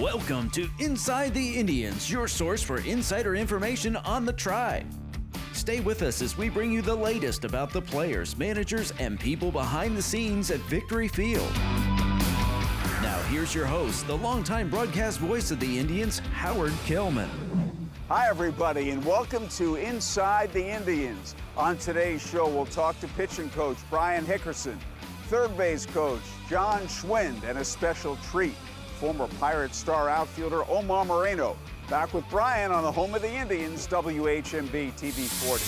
Welcome to Inside the Indians, your source for insider information on the Tribe. Stay with us as we bring you the latest about the players, managers, and people behind the scenes at Victory Field. Now here's your host, the longtime broadcast voice of the Indians, Howard Kellman. Hi everybody, and welcome to Inside the Indians. On today's show, we'll talk to pitching coach Bryan Hickerson, third base coach John Schwind, and a special treat, former Pirate star outfielder Omar Moreno. Back with Bryan on the home of the Indians, WHMB TV 40.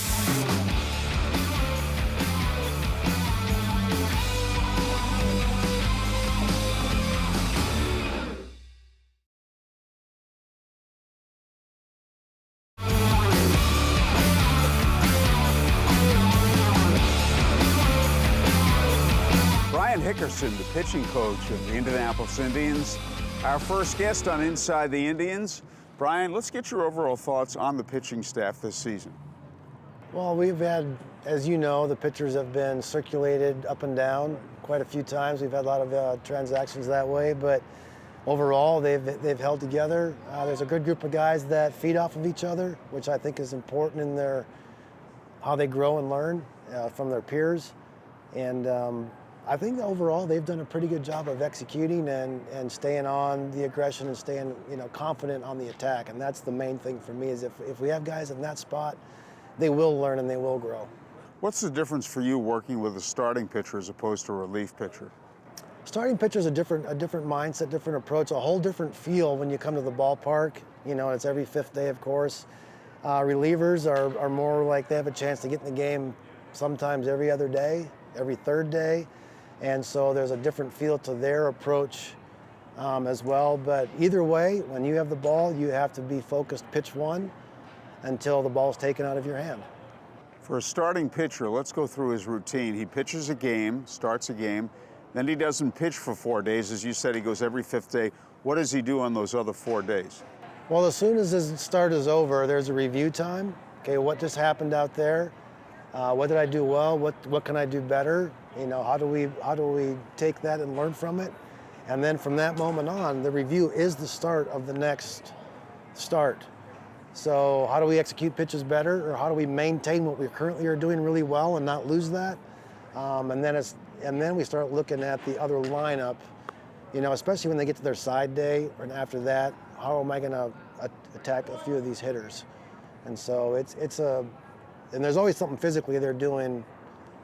Bryan Hickerson, the pitching coach of the Indianapolis Indians, our first guest on Inside the Indians. Bryan, let's get your overall thoughts on the pitching staff this season. Well, we've had, as you know, the pitchers have been circulated up and down quite a few times. We've had a lot of transactions that way, but overall they've held together. There's a good group of guys that feed off of each other, which I think is important in how they grow and learn from their peers. And I think overall they've done a pretty good job of executing and staying on the aggression and staying confident on the attack. And that's the main thing for me is if we have guys in that spot, they will learn and they will grow. What's the difference for you working with a starting pitcher as opposed to a relief pitcher? Starting pitcher is a different mindset, different approach, a whole different feel when you come to the ballpark. It's every fifth day, of course. Relievers are more like they have a chance to get in the game sometimes every other day, every third day. And so there's a different feel to their approach as well. But either way, when you have the ball, you have to be focused pitch one until the ball's taken out of your hand. For a starting pitcher, let's go through his routine. He pitches a game, starts a game, then he doesn't pitch for 4 days. As you said, he goes every fifth day. What does he do on those other 4 days? Well, as soon as his start is over, there's a review time. Okay, what just happened out there? What did I do well? What can I do better? How do we take that and learn from it? And then from that moment on, the review is the start of the next start. So how do we execute pitches better, or how do we maintain what we currently are doing really well and not lose that? And then we start looking at the other lineup, especially when they get to their side day, and after that, how am I going to attack a few of these hitters? And so and there's always something physically they're doing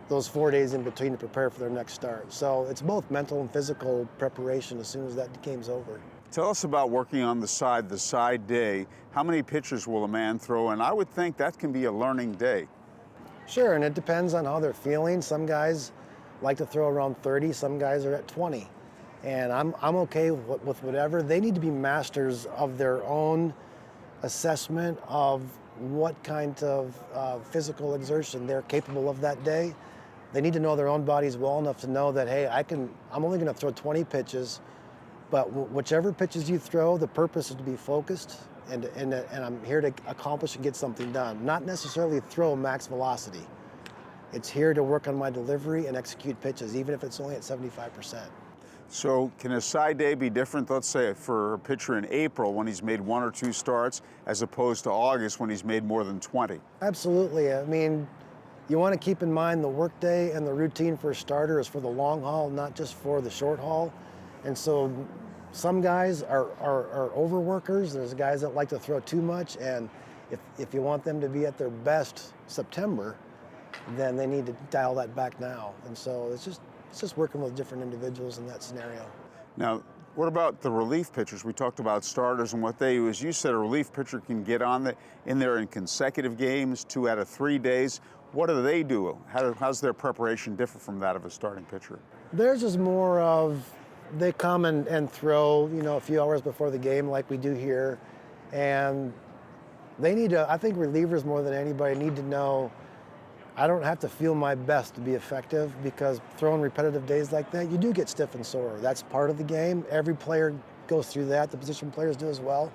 those 4 days in between to prepare for their next start. So it's both mental and physical preparation as soon as that game's over. Tell us about working on the side day. How many pitches will a man throw? And I would think that can be a learning day. Sure, and it depends on how they're feeling. Some guys like to throw around 30, some guys are at 20. And I'm okay with whatever. They need to be masters of their own assessment of what kind of physical exertion they're capable of that day. They need to know their own bodies well enough to know that, hey, I'm only going to throw 20 pitches, but whichever pitches you throw, the purpose is to be focused, and I'm here to accomplish and get something done. Not necessarily throw max velocity. It's here to work on my delivery and execute pitches, even if it's only at 75%. So can a side day be different, let's say, for a pitcher in April when he's made 1 or 2 starts, as opposed to August when he's made more than 20? Absolutely. I mean, you want to keep in mind the workday and the routine for a starter is for the long haul, not just for the short haul. And so some guys are overworkers. There's guys that like to throw too much, and if you want them to be at their best September, then they need to dial that back now. And so it's just working with different individuals in that scenario. Now, what about the relief pitchers? We talked about starters and what they do. As you said, a relief pitcher can get in there in consecutive games, 2 out of 3 days. What do they do? How's their preparation differ from that of a starting pitcher? Theirs is more of, they come and throw, a few hours before the game like we do here. And they need to, I think relievers more than anybody need to know, I don't have to feel my best to be effective, because throwing repetitive days like that, you do get stiff and sore. That's part of the game. Every player goes through that. The position players do as well.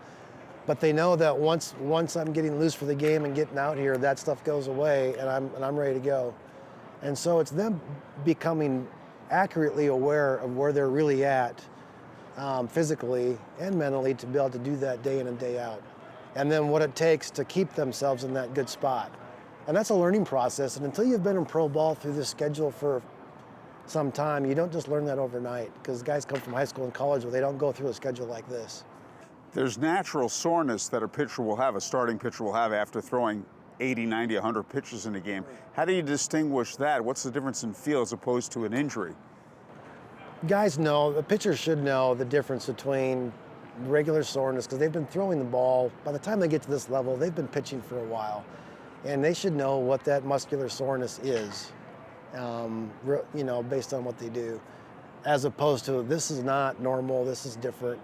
But they know that once I'm getting loose for the game and getting out here, that stuff goes away and I'm ready to go. And so it's them becoming accurately aware of where they're really at physically and mentally to be able to do that day in and day out. And then what it takes to keep themselves in that good spot. And that's a learning process. And until you've been in pro ball through this schedule for some time, you don't just learn that overnight, because guys come from high school and college where they don't go through a schedule like this. There's natural soreness that a starting pitcher will have after throwing 80, 90, 100 pitches in a game. How do you distinguish that? What's the difference in feel as opposed to an injury? Guys know, the pitchers should know the difference between regular soreness, because they've been throwing the ball. By the time they get to this level, they've been pitching for a while. And they should know what that muscular soreness is, based on what they do, as opposed to this is not normal, this is different.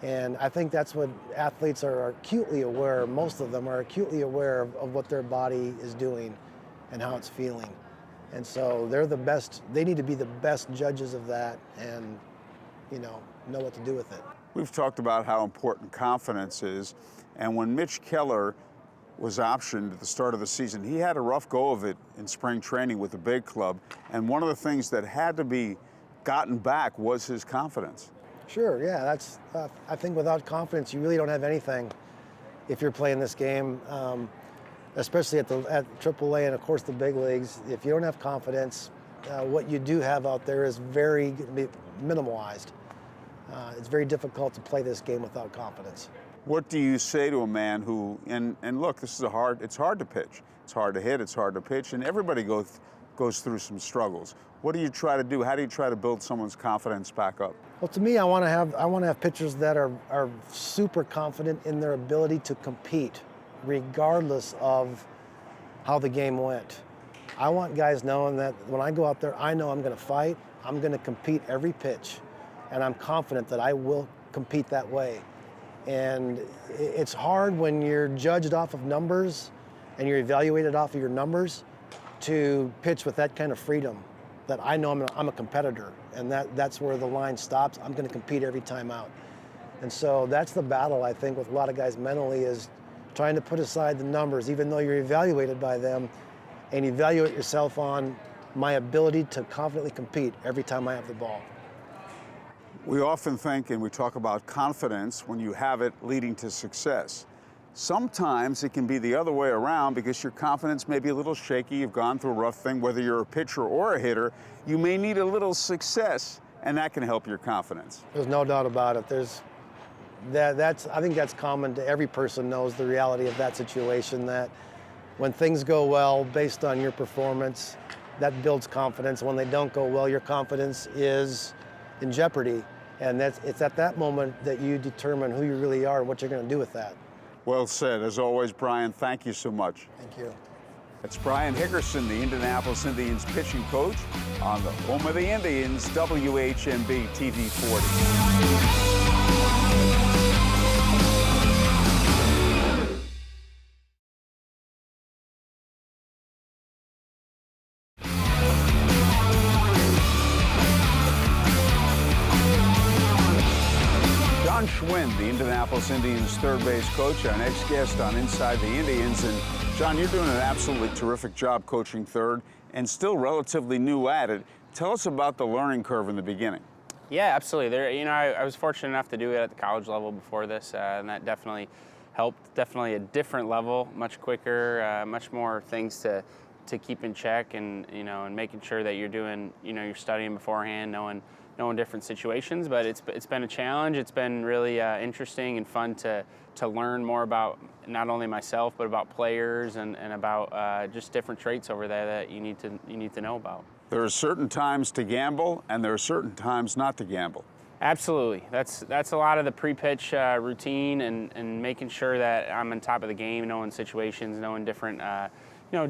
And I think that's what athletes are acutely aware, most of them are acutely aware of what their body is doing and how it's feeling. And so they're the best, they need to be the best judges of that and, know what to do with it. We've talked about how important confidence is, and when Mitch Keller was optioned at the start of the season, he had a rough go of it in spring training with the big club, and one of the things that had to be gotten back was his confidence. Sure, yeah, that's, I think without confidence, you really don't have anything if you're playing this game, especially at AAA and of course the big leagues. If you don't have confidence, what you do have out there is very minimalized. It's very difficult to play this game without confidence. What do you say to a man who, and look, it's hard to pitch, it's hard to hit, it's hard to pitch, and everybody goes through some struggles. What do you try to do? How do you try to build someone's confidence back up? Well, to me, I want to have pitchers that are super confident in their ability to compete, regardless of how the game went. I want guys knowing that when I go out there, I know I'm going to fight, I'm going to compete every pitch, and I'm confident that I will compete that way. And it's hard when you're judged off of numbers and you're evaluated off of your numbers to pitch with that kind of freedom, that I know I'm a competitor, and that's where the line stops. I'm going to compete every time out. And so that's the battle, I think, with a lot of guys mentally, is trying to put aside the numbers, even though you're evaluated by them, and evaluate yourself on my ability to confidently compete every time I have the ball. We often think, and we talk about confidence when you have it leading to success. Sometimes it can be the other way around, because your confidence may be a little shaky. You've gone through a rough thing, whether you're a pitcher or a hitter. You may need a little success, and that can help your confidence. There's no doubt about it. I think that's common to every person, knows the reality of that situation, that when things go well based on your performance, that builds confidence. When they don't go well, your confidence is in jeopardy. And it's at that moment that you determine who you really are and what you're going to do with that. Well said. As always, Bryan, thank you so much. Thank you. It's Bryan Hickerson, the Indianapolis Indians pitching coach, on the home of the Indians, WHMB TV 40. Schwind, the Indianapolis Indians third base coach, our next guest on Inside the Indians. And John, you're doing an absolutely terrific job coaching third and still relatively new at it. Tell us about the learning curve in the beginning. Yeah, absolutely. I was fortunate enough to do it at the college level before this, and that definitely helped. Definitely a different level, much quicker, much more things to keep in check, and and making sure that you're doing, you're studying beforehand, knowing different situations. But it's been a challenge. It's been really interesting and fun to learn more about not only myself but about players and about just different traits over there that you need to know about. There are certain times to gamble, and there are certain times not to gamble. Absolutely. That's a lot of the pre-pitch routine and making sure that I'm on top of the game, knowing situations, knowing different.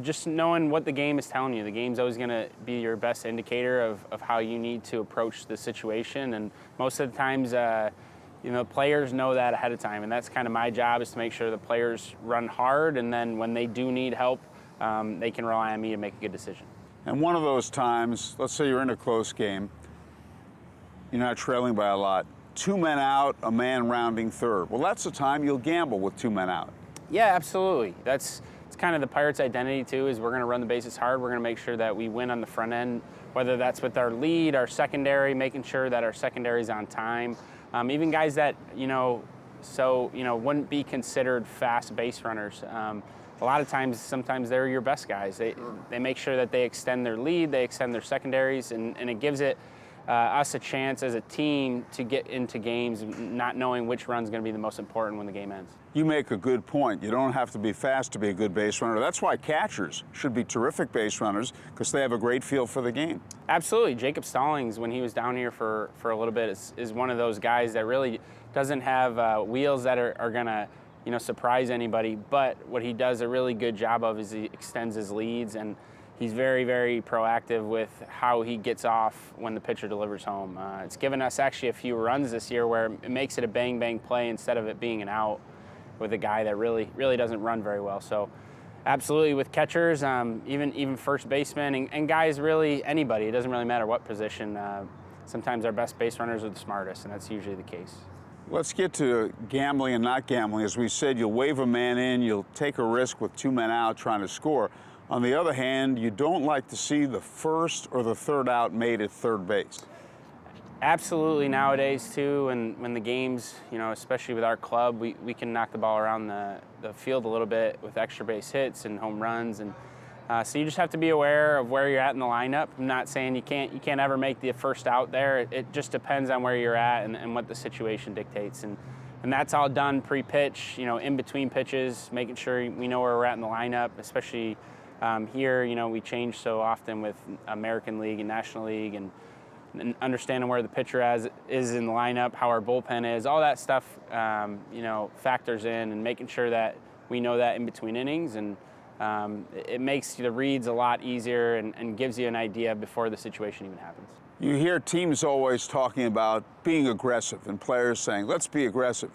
Just knowing what the game is telling you. The game's always going to be your best indicator of how you need to approach the situation. And most of the times, players know that ahead of time. And that's kind of my job, is to make sure the players run hard. And then when they do need help, they can rely on me to make a good decision. And one of those times, let's say you're in a close game, you're not trailing by a lot, 2 men out, a man rounding third. Well, that's the time you'll gamble with 2 men out. Yeah, absolutely. It's kind of the Pirates' identity too, is we're going to run the bases hard. We're going to make sure that we win on the front end, whether that's with our lead, our secondary, making sure that our secondary is on time. even guys that, wouldn't be considered fast base runners. A lot of times, sometimes they're your best guys. They make sure that they extend their lead, they extend their secondaries, and it gives us a chance as a team to get into games not knowing which run's going to be the most important when the game ends. You make a good point. You don't have to be fast to be a good base runner. That's why catchers should be terrific base runners, because they have a great feel for the game. Absolutely. Jacob Stallings, when he was down here for a little bit, is one of those guys that really doesn't have wheels that are going to surprise anybody, but what he does a really good job of is he extends his leads, and he's very, very proactive with how he gets off when the pitcher delivers home. It's given us actually a few runs this year where it makes it a bang-bang play instead of it being an out with a guy that really doesn't run very well. So absolutely with catchers, even first basemen, and guys, really anybody, it doesn't really matter what position. Sometimes our best base runners are the smartest, and that's usually the case. Let's get to gambling and not gambling. As we said, you'll wave a man in, you'll take a risk with 2 men out trying to score. On the other hand, you don't like to see the first or the third out made at third base. Absolutely nowadays, too, and when the games, especially with our club, we can knock the ball around the field a little bit with extra base hits and home runs. And so you just have to be aware of where you're at in the lineup. I'm not saying you can't ever make the first out there. It just depends on where you're at and what the situation dictates. And that's all done pre-pitch, in between pitches, making sure we know where we're at in the lineup, especially here, we change so often with American League and National League, and understanding where the pitcher is in the lineup, how our bullpen is, all that stuff, factors in, and making sure that we know that in between innings, and it makes the reads a lot easier and gives you an idea before the situation even happens. You hear teams always talking about being aggressive and players saying, let's be aggressive.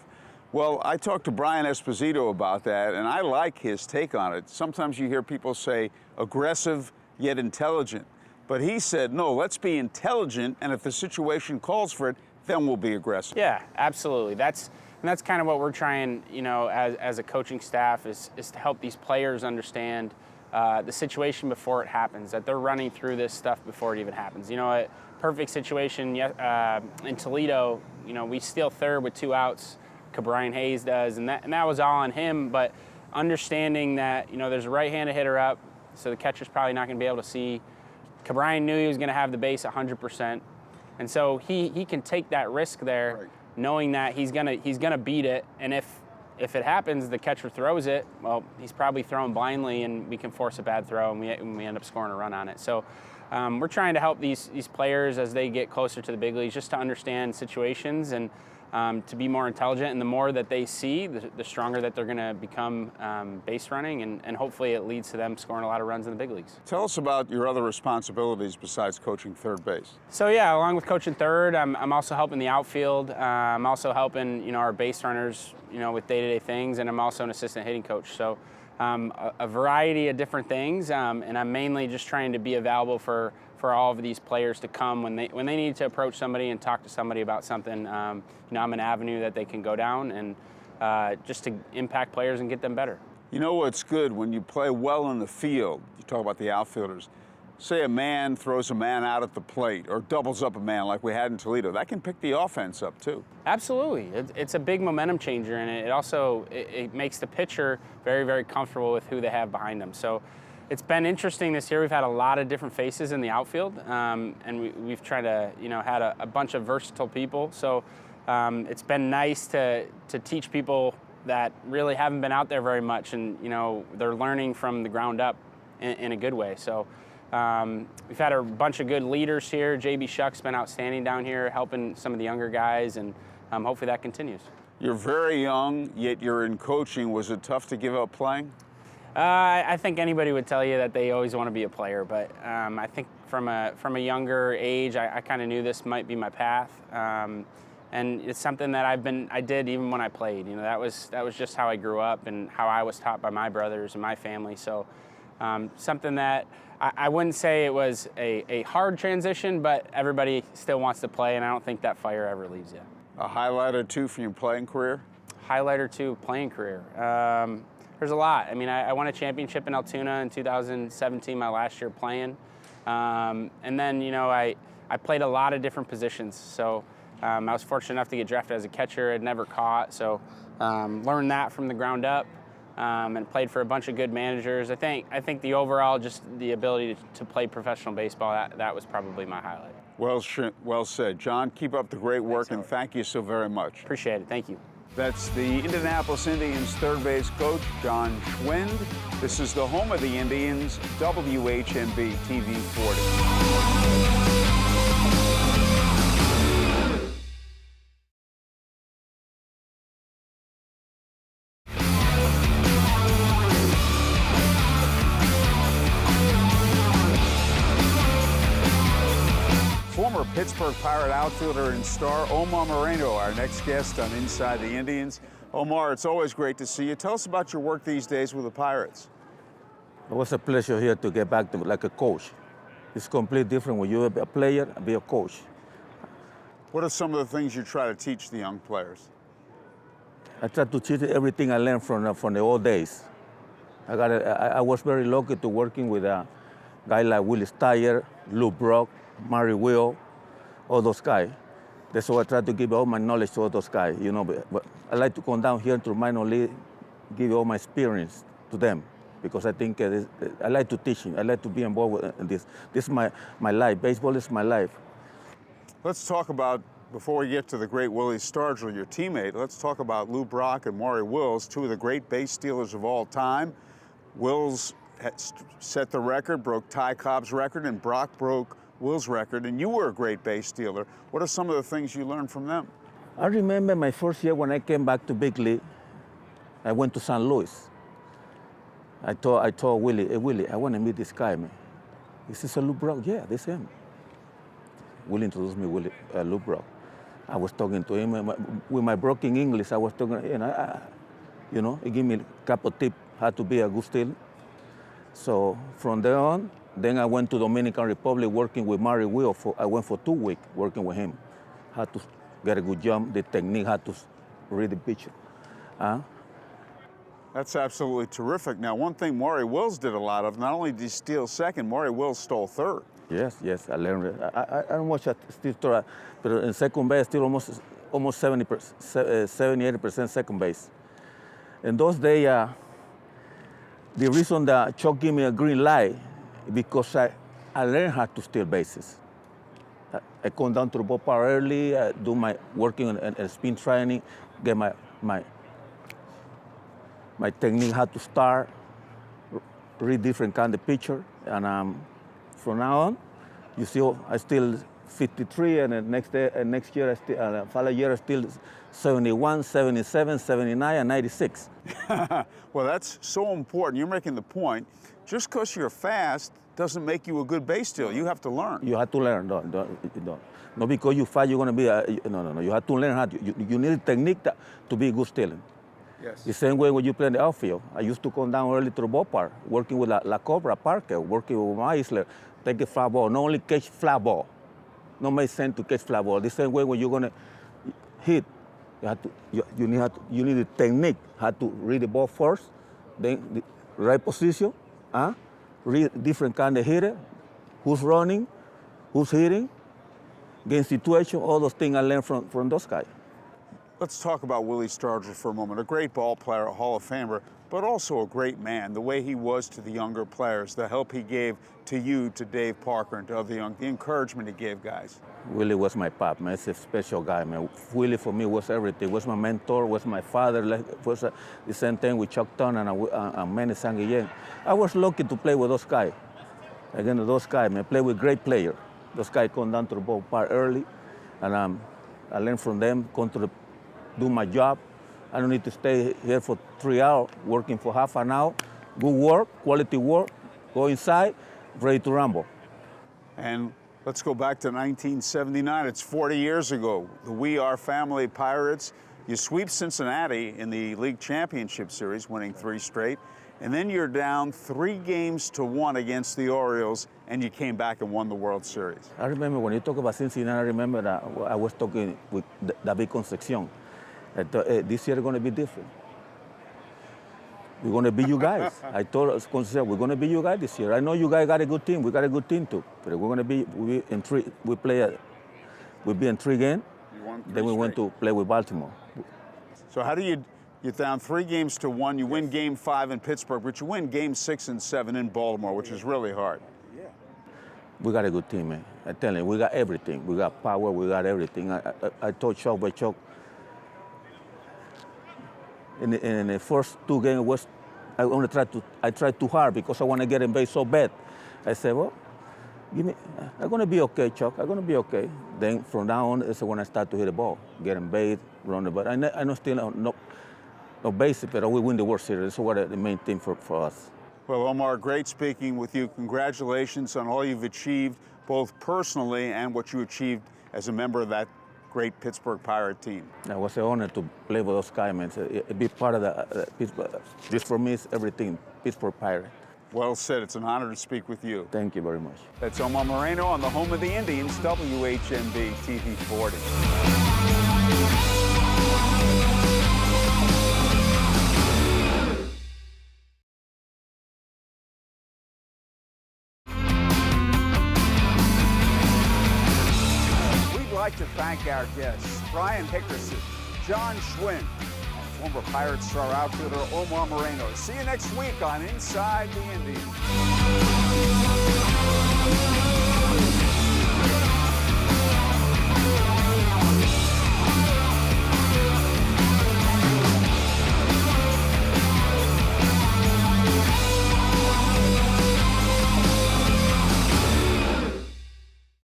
Well, I talked to Brian Esposito about that, and I like his take on it. Sometimes you hear people say aggressive yet intelligent. But he said, no, let's be intelligent, and if the situation calls for it, then we'll be aggressive. Yeah, absolutely. That's kind of what we're trying, as a coaching staff, is to help these players understand the situation before it happens, that they're running through this stuff before it even happens. A perfect situation in Toledo, we steal third with 2 outs. Bryan Hayes does, and that was all on him, but understanding that, there's a right-handed hitter up, so the catcher's probably not going to be able to see. Bryan knew he was going to have the base 100%, and so he can take that risk there, right, knowing that he's gonna beat it, and if it happens, the catcher throws it, well, he's probably throwing blindly, and we can force a bad throw, and we end up scoring a run on it. So we're trying to help these players as they get closer to the big leagues, just to understand situations and to be more intelligent, and the more that they see, the stronger that they're going to become base running, and hopefully it leads to them scoring a lot of runs in the big leagues. Tell us about your other responsibilities besides coaching third base. So yeah, along with coaching third, I'm also helping the outfield. I'm also helping our base runners with day-to-day things, and I'm also an assistant hitting coach. So a variety of different things, and I'm mainly just trying to be available for all of these players to come when they need to approach somebody and talk to somebody about something. I'm an avenue that they can go down, and just to impact players and get them better. You know what's good when you play well in the field? You talk about the outfielders. Say a man throws a man out at the plate or doubles up a man like we had in Toledo. That can pick the offense up too. Absolutely. It's a big momentum changer, and it also makes the pitcher very, very comfortable with who they have behind them. So it's been interesting this year. We've had a lot of different faces in the outfield, and we've tried to, had a bunch of versatile people. So it's been nice to teach people that really haven't been out there very much, and they're learning from the ground up in a good way. So we've had a bunch of good leaders here. JB Shuck's been outstanding down here, helping some of the younger guys, and hopefully that continues. You're very young, yet you're in coaching. Was it tough to give up playing? I think anybody would tell you that they always want to be a player, but I think from a younger age, I kind of knew this might be my path, and it's something that I did even when I played. That was just how I grew up and how I was taught by my brothers and my family. So something that I wouldn't say it was a hard transition, but everybody still wants to play, and I don't think that fire ever leaves you. A highlight or two from your playing career? Highlight or two playing career. There's a lot. I mean, I won a championship in Altoona in 2017, my last year playing. And then, I played a lot of different positions. So I was fortunate enough to get drafted as a catcher. I'd never caught, so learned that from the ground up, and played for a bunch of good managers. I think the overall, just the ability to play professional baseball, that was probably my highlight. Well said. John, keep up the great work, and thank you so very much. Appreciate it. Thank you. That's the Indianapolis Indians third base coach, John Schwind. This is the home of the Indians, WHMB TV 40. Former Pittsburgh Pirate outfielder and star Omar Moreno, our next guest on Inside the Indians. Omar, it's always great to see you. Tell us about your work these days with the Pirates. It was a pleasure here to get back to like a coach. It's completely different when you're a player and be a coach. What are some of the things you try to teach the young players? I try to teach everything I learned from the old days. I was very lucky to working with a guy like Willie Steyer, Lou Brock, Murray Will, all those guys. That's why I try to give all my knowledge to all those guys, you know. But I like to come down here to minor league, give all my experience to them, because I think I like to teach them. I like to be involved in this. This is my life. Baseball is my life. Let's talk about, before we get to the great Willie Stargell, your teammate, let's talk about Lou Brock and Maury Wills, two of the great base stealers of all time. Wills set the record, broke Ty Cobb's record, and Brock broke Will's record, and you were a great base stealer. What are some of the things you learned from them? I remember my first year when I came back to big league, I went to St. Louis. I told Willie, hey, Willie, I want to meet this guy, man. He says, Lou Brock? Yeah, this is him. Willie introduced me to Lou Brock. I was talking to him with my broken English. I was talking, he gave me a couple of tips how to be a good stealer. So from there on, then I went to Dominican Republic working with Murray Will. I went for 2 weeks working with him. How to get a good jump, the technique, how to read the pitcher. That's absolutely terrific. Now, one thing Maury Wills did a lot of, not only did he steal second, Maury Wills stole third. Yes, I learned it. I don't watch that still third, but in second base, still almost 70-80% second base. In those days, the reason that Chuck gave me a green light, because I learned how to steal bases. I come down to the ballpark early, do my working on spin training, get my technique how to start, read different kind of pitcher, and from now on, you see, I still 53, and the next year, following year, I still 71, 77, 79, and 96. Well, that's so important. You're making the point. Just because you're fast doesn't make you a good base stealer. You have to learn. You have to learn. Not because you fast, you're going to be no. You have to learn how to. You need a technique to be good stealing. Yes. The same way when you play in the outfield. I used to come down early to the ballpark, working with La Cobra Parker, working with Meisler, take a fly ball, not only catch fly ball. No make sense to catch fly ball. The same way when you're going to hit, you need a technique, how to read the ball first, then the right position, read different kind of hitter, who's running, who's hitting, game situation, all those things I learned from those guys. Let's talk about Willie Stargell for a moment. A great ball player, a Hall of Famer, but also a great man. The way he was to the younger players, the help he gave to you, to Dave Parker, and to other young, the encouragement he gave guys. Willie was my pop, man. He's a special guy, man. Willie for me was everything. Was my mentor, was my father. Was the same thing with Chuck Turner and Manny Sanguillen. I was lucky to play with those guys. Again, those guys, man, play with great players. Those guys come down to the ballpark early, and I learned from them, do my job. I don't need to stay here for 3 hours, working for half an hour. Good work, quality work, go inside, ready to rumble. And let's go back to 1979. It's 40 years ago. The We Are Family Pirates. You sweep Cincinnati in the league championship series, winning 3 straight. And then you're down 3-1 against the Orioles, and you came back and won the World Series. I remember when you talk about Cincinnati, I remember that I was talking with David Concepcion. This year is going to be different. We're going to be you guys. I told Concepcion, we're going to be you guys this year. I know you guys got a good team. We got a good team too. But we're going to be, we'll be in 3 games. You won 3 Then we went straight. to play with Baltimore. So how do you're down 3 games to 1. You win game 5 in Pittsburgh, but you win game 6 and 7 in Baltimore, which is really hard. We got a good team, man. I tell you, we got everything. We got power, we got everything. I told Chuck, but Chuck, in the first 2 games, I tried too hard because I want to get in base so bad. I said, well, I'm going to be okay, Chuck. I'm going to be okay. Then from now on, is when I start to hit the ball, get in base, run the ball. I know still no basic, but we win the World Series. That's what the main thing for us. Well, Omar, great speaking with you. Congratulations on all you've achieved, both personally and what you achieved as a member of that great Pittsburgh Pirate team. It was an honor to play with those guys, man. A big part of the Pittsburgh. This for me is everything, Pittsburgh Pirate. Well said. It's an honor to speak with you. Thank you very much. That's Omar Moreno on the home of the Indians, WHMB TV 40. We'd like to thank our guests, Bryan Hickerson, John Schwind, and former Pirate star outfielder Omar Moreno. See you next week on Inside the Indians.